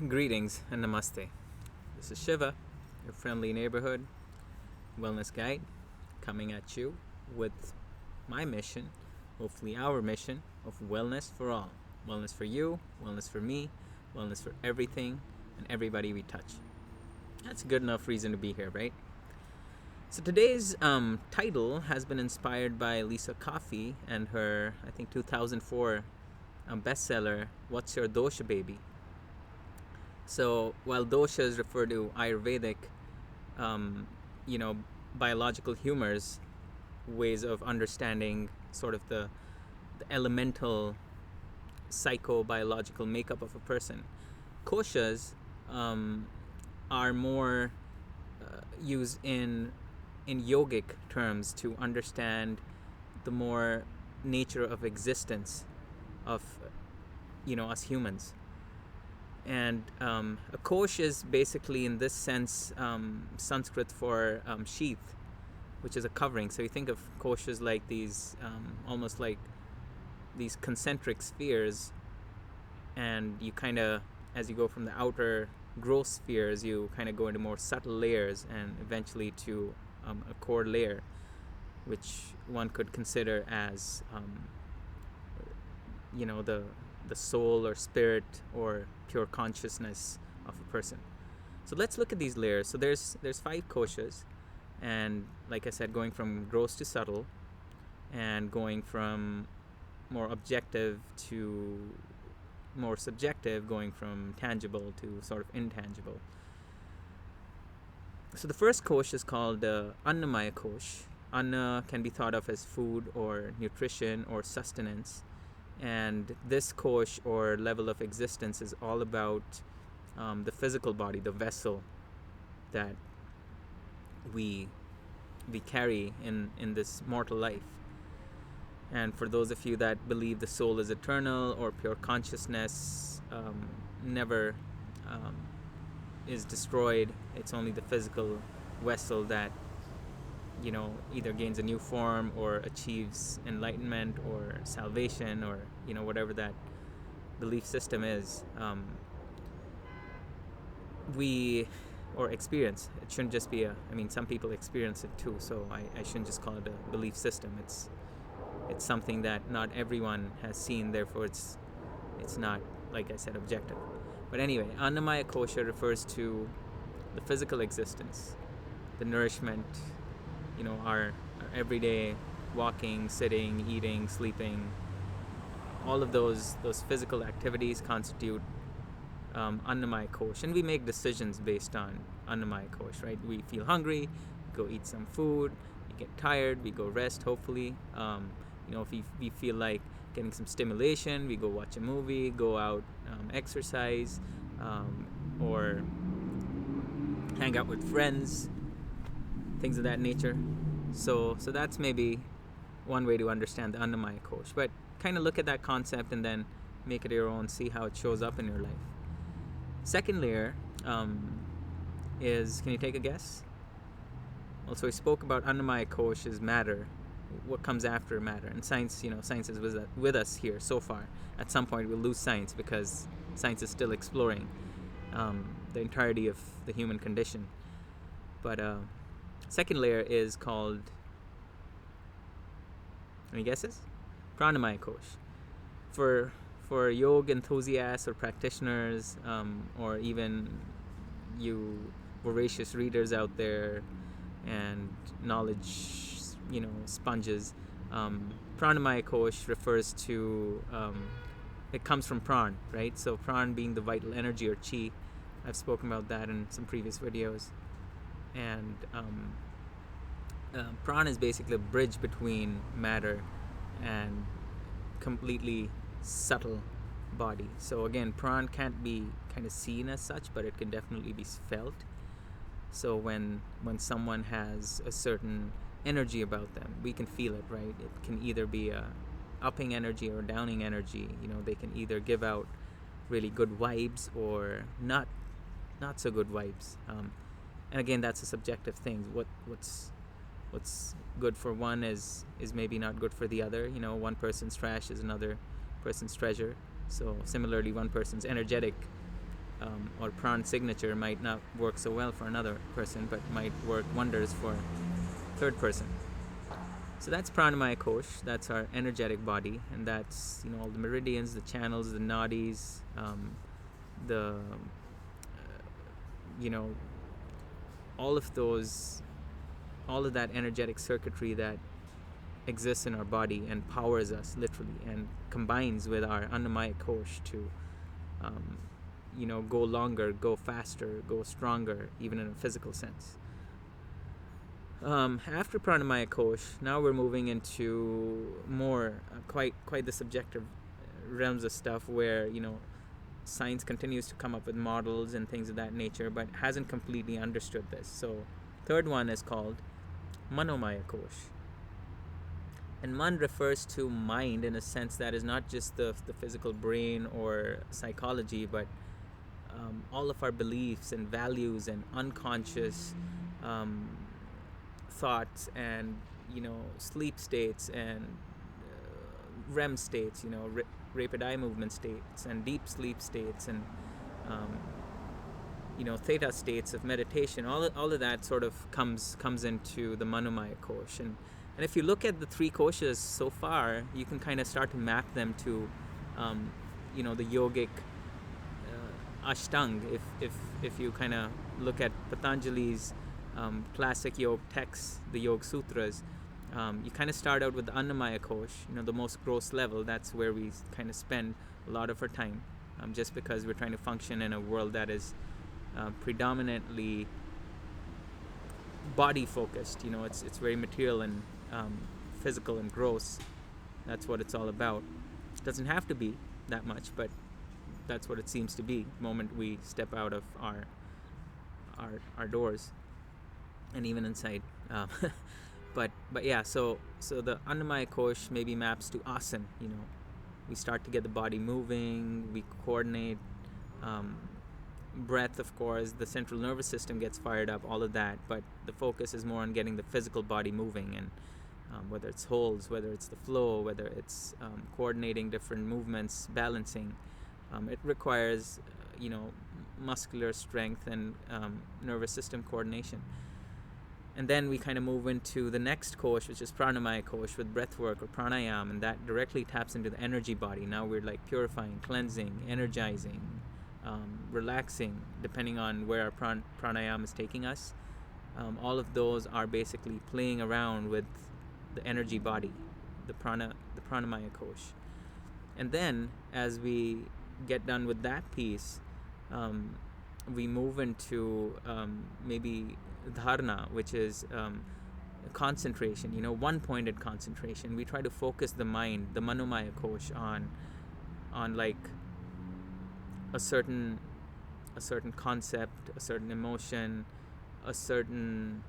Greetings and namaste. This is Shiva, your friendly neighborhood wellness guide, coming at you with my mission, hopefully our mission, of wellness for all. Wellness for you, wellness for me, wellness for everything and everybody we touch. That's a good enough reason to be here, right? So today's title has been inspired by Lisa Coffey and her, I think, 2004 bestseller, What's Your Dosha Baby? So while doshas refer to Ayurvedic, biological humors, ways of understanding sort of the elemental psychobiological makeup of a person, koshas are more used in yogic terms to understand the more nature of existence of us humans. And a kosh is basically, in this sense, Sanskrit for sheath, which is a covering. So you think of koshas like these, almost like these concentric spheres, and you kind of, as you go from the outer gross spheres, you kind of go into more subtle layers, and eventually to a core layer, which one could consider as, the soul or spirit or pure consciousness of a person. So let's look at these layers. So there's 5 koshas, and like I said, going from gross to subtle, and going from more objective to more subjective, going from tangible to sort of intangible. So the first kosh is called ◓ kosh. Anna can be thought of as food or nutrition or sustenance. And this kosh or level of existence is all about the physical body, the vessel that we carry in this mortal life. And for those of you that believe the soul is eternal or pure consciousness never is destroyed, it's only the physical vessel that either gains a new form or achieves enlightenment or salvation, or whatever that belief system is, or experience. It shouldn't just be some people experience it too, so I shouldn't just call it a belief system. It's something that not everyone has seen, therefore it's not, like I said, objective. But anyway, ◓ kosha refers to the physical existence, the nourishment, our everyday walking, sitting, eating, sleeping. All of those physical activities constitute ◓ kosh, and we make decisions based on ◓ kosh, right? We feel hungry, go eat some food. We get tired, we go rest, hopefully. If we feel like getting some stimulation, we go watch a movie, go out, exercise, or hang out with friends, things of that nature. So that's maybe one way to understand the ◓ kosh. But kind of look at that concept and then make it your own, see how it shows up in your life. Second layer is, can you take a guess? Also, we spoke about ◓ kosh is matter. What comes after matter? And science, science is with us here so far. At some point we'll lose science because science is still exploring the entirety of the human condition. But second layer is called, any guesses? Pranamaya kosh. For yoga enthusiasts or practitioners, or even you voracious readers out there and knowledge sponges, pranamaya kosh refers to, it comes from pran, right? So pran being the vital energy or chi. I've spoken about that in some previous videos. And pran is basically a bridge between matter and completely subtle body. So again, pran can't be kind of seen as such, but it can definitely be felt. So when someone has a certain energy about them, we can feel it, right? It can either be a upping energy or downing energy. They can either give out really good vibes or not so good vibes. And again, that's a subjective thing. What's good for one is maybe not good for the other. One person's trash is another person's treasure. So similarly, one person's energetic or pran signature might not work so well for another person, but might work wonders for third person. So that's pranamaya kosh. That's our energetic body, and that's all the meridians, the channels, the nadis, the all of that energetic circuitry that exists in our body and powers us literally, and combines with our annamaya kosh to go longer, go faster, go stronger, even in a physical sense. After pranamaya kosh, now we're moving into more quite the subjective realms of stuff where science continues to come up with models and things of that nature, but hasn't completely understood this. So third one is called manomaya kosh. And man refers to mind in a sense that is not just the physical brain or psychology, but all of our beliefs and values and unconscious thoughts and sleep states and REM states, rapid eye movement states and deep sleep states and theta states of meditation. All of that sort of comes into the manomaya kosh. And if you look at the three koshas so far, you can kind of start to map them to the yogic ashtang. If you kind of look at Patanjali's classic yoga texts, the Yoga Sutras, you kind of start out with the annamaya kosh, the most gross level. That's where we kind of spend a lot of our time, just because we're trying to function in a world that is predominantly body focused. It's very material and physical and gross. That's what it's all about. It doesn't have to be that much, but that's what it seems to be the moment we step out of our doors and even inside. But yeah, so the annamaya kosh maybe maps to asana. We start to get the body moving, we coordinate, breath, of course, the central nervous system gets fired up, all of that, but the focus is more on getting the physical body moving, and whether it's holds, whether it's the flow, whether it's coordinating different movements, balancing, it requires muscular strength and nervous system coordination. And then we kind of move into the next kosh, which is pranamaya kosh, with breath work or pranayam, and that directly taps into the energy body. Now we're like purifying, cleansing, energizing, relaxing, depending on where our pranayam is taking us. All of those are basically playing around with the energy body, the pranamaya kosh. And then as we get done with that piece, we move into maybe dharana, which is concentration, one-pointed concentration. We try to focus the mind, the manomaya kosh, on like a certain concept, a certain emotion, a certain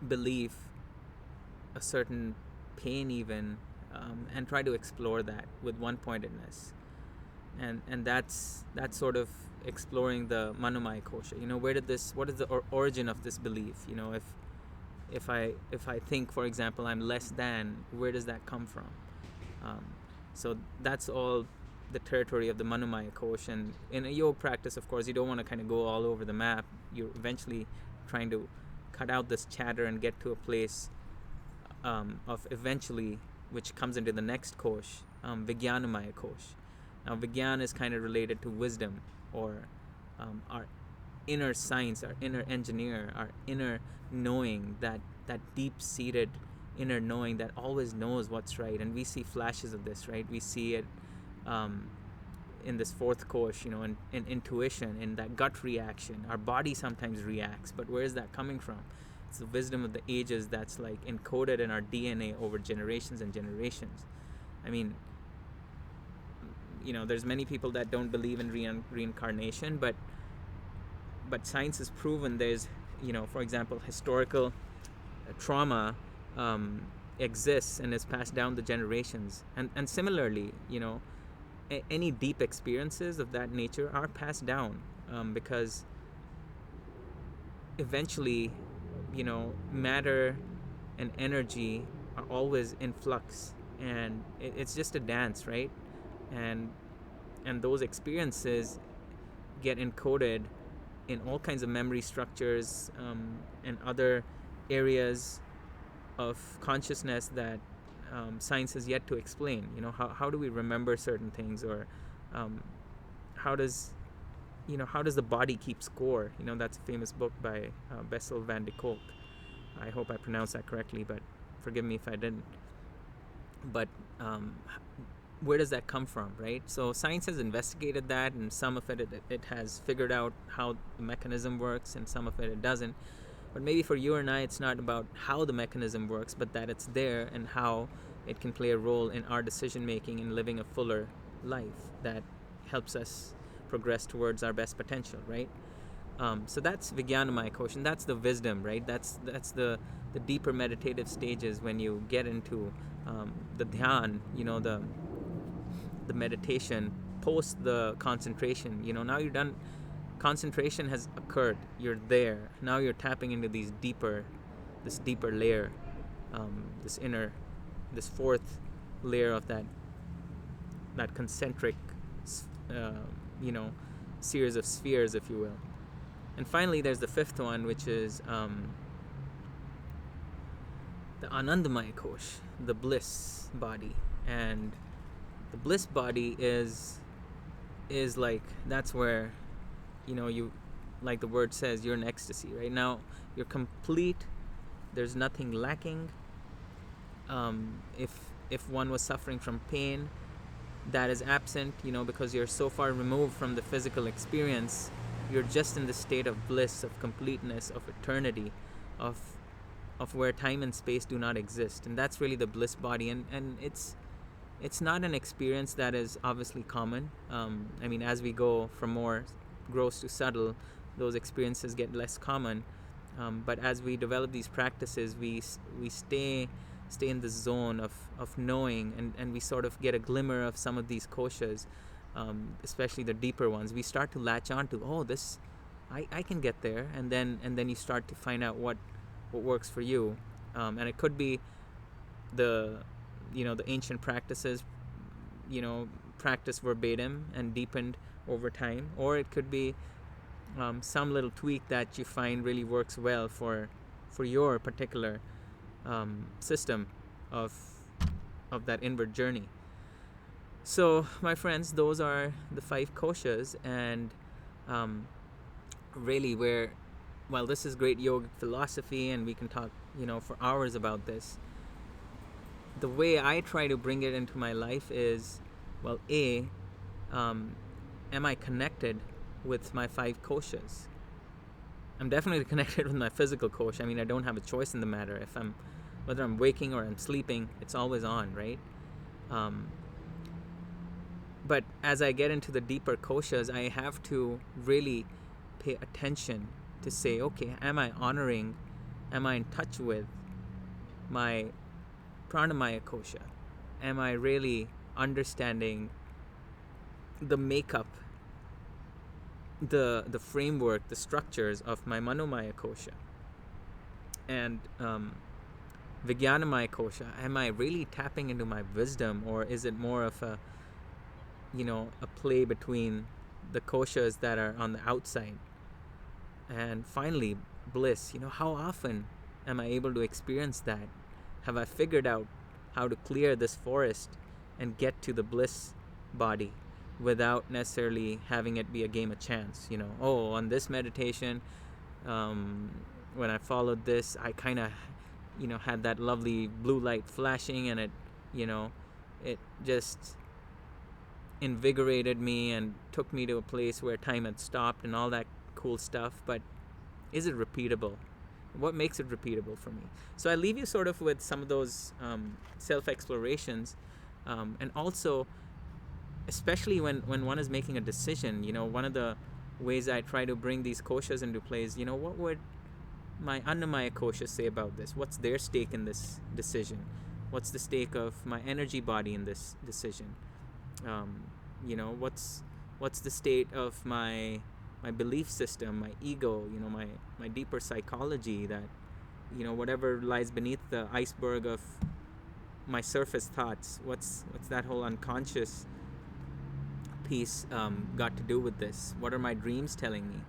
belief, a certain pain even, and try to explore that with one-pointedness. And that's sort of exploring the manomaya kosha. What is the origin of this belief? If I think, for example, I'm less than, where does that come from? So that's all the territory of the manomaya kosha. And in a yoga practice, of course, you don't want to kind of go all over the map. You're eventually trying to cut out this chatter and get to a place of eventually, which comes into the next kosh, vijnanamaya kosh. Now, Vijnana is kind of related to wisdom, or our inner science, our inner engineer, our inner knowing, that deep-seated inner knowing that always knows what's right. And we see flashes of this, right? We see it in this fourth kosh, in intuition, in that gut reaction. Our body sometimes reacts, but where is that coming from? It's the wisdom of the ages that's like encoded in our DNA over generations and generations. I mean, there's many people that don't believe in reincarnation, but science has proven there's, for example, historical trauma exists and is passed down the generations. And similarly, any deep experiences of that nature are passed down because eventually, matter and energy are always in flux, and it's just a dance, right? And those experiences get encoded in all kinds of memory structures and other areas of consciousness that science has yet to explain. How do we remember certain things, or how does the body keep score? That's a famous book by Bessel van der Kolk. I hope I pronounced that correctly, but forgive me if I didn't. But where does that come from, right? So science has investigated that, and some of it has figured out how the mechanism works, and some of it doesn't. But maybe for you and I, it's not about how the mechanism works, but that it's there and how it can play a role in our decision making and living a fuller life that helps us progress towards our best potential, right? So that's ●👗₻ quotient. That's the wisdom, right? That's the deeper meditative stages when you get into the dhyan, the meditation post the concentration. Now you're done. Concentration has occurred. You're there. Now you're tapping into this deeper layer, this fourth layer of that concentric, series of spheres, if you will. And finally, there's the fifth one, which is the ānandamaya kosh, the bliss body. And the bliss body is like, that's where, you, like the word says, you're in ecstasy. Right now, you're complete. There's nothing lacking. If one was suffering from pain, that is absent, because you're so far removed from the physical experience. You're just in the state of bliss, of completeness, of eternity, of where time and space do not exist. And that's really the bliss body. And it's not an experience that is obviously common. As we go from more gross to subtle, those experiences get less common. But as we develop these practices, we stay in the zone of knowing, and we sort of get a glimmer of some of these koshas, especially the deeper ones. We start to latch on to, this, I can get there, and then you start to find out what works for you. And it could be the ancient practices, practiced verbatim and deepened over time, or it could be some little tweak that you find really works well for your particular system of that inward journey. So, my friends, those are the 5 koshas, and really while this is great yogic philosophy, and we can talk, for hours about this, the way I try to bring it into my life is, am I connected with my 5 koshas? I'm definitely connected with my physical kosha. I don't have a choice in the matter. Whether I'm waking or I'm sleeping, it's always on, right? But as I get into the deeper koshas, I have to really pay attention to say, okay, am I in touch with my pranamaya kosha? Am I really understanding the makeup, the framework, the structures of my manomaya kosha? And ●👗₻ kosha, am I really tapping into my wisdom, or is it more of a play between the koshas that are on the outside? And finally, bliss. How often am I able to experience that? Have I figured out how to clear this forest and get to the bliss body without necessarily having it be a game of chance? On this meditation, when I followed this, I kind of had that lovely blue light flashing, and it just invigorated me and took me to a place where time had stopped and all that cool stuff. But is it repeatable? What makes it repeatable for me? So I leave you sort of with some of those self-explorations, and also, especially when one is making a decision, one of the ways I try to bring these koshas into place, what would my Annamaya kosha say about this? What's their stake in this decision? What's the stake of my energy body in this decision? What's the state of my belief system, my ego, my deeper psychology, that whatever lies beneath the iceberg of my surface thoughts, what's that whole unconscious piece got to do with this? What are my dreams telling me?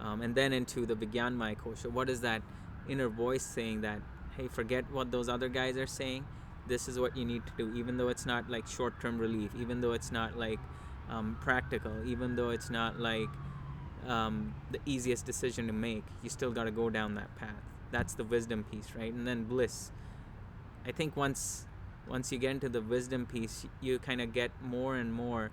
And then into the ●👗₻ kosha. What is that inner voice saying that, hey, forget what those other guys are saying. This is what you need to do, even though it's not like short-term relief, even though it's not like practical, even though it's not like the easiest decision to make. You still got to go down that path. That's the wisdom piece, right? And then bliss. I think once you get into the wisdom piece, you kind of get more and more.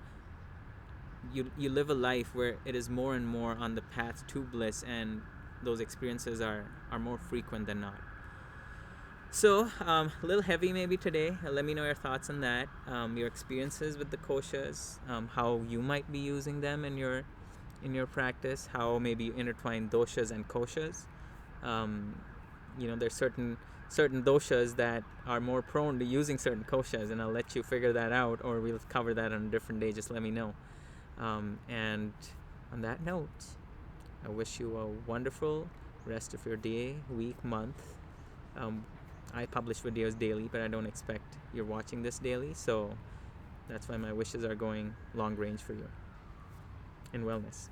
You live a life where it is more and more on the path to bliss, and those experiences are more frequent than not. So a little heavy maybe today. Let me know your thoughts on that, your experiences with the koshas, how you might be using them in your practice, how maybe you intertwine doshas and koshas. There's certain doshas that are more prone to using certain koshas, and I'll let you figure that out, or we'll cover that on a different day. Just let me know. And on that note, I wish you a wonderful rest of your day, week, month. I publish videos daily, but I don't expect you're watching this daily, so that's why my wishes are going long range for you in wellness.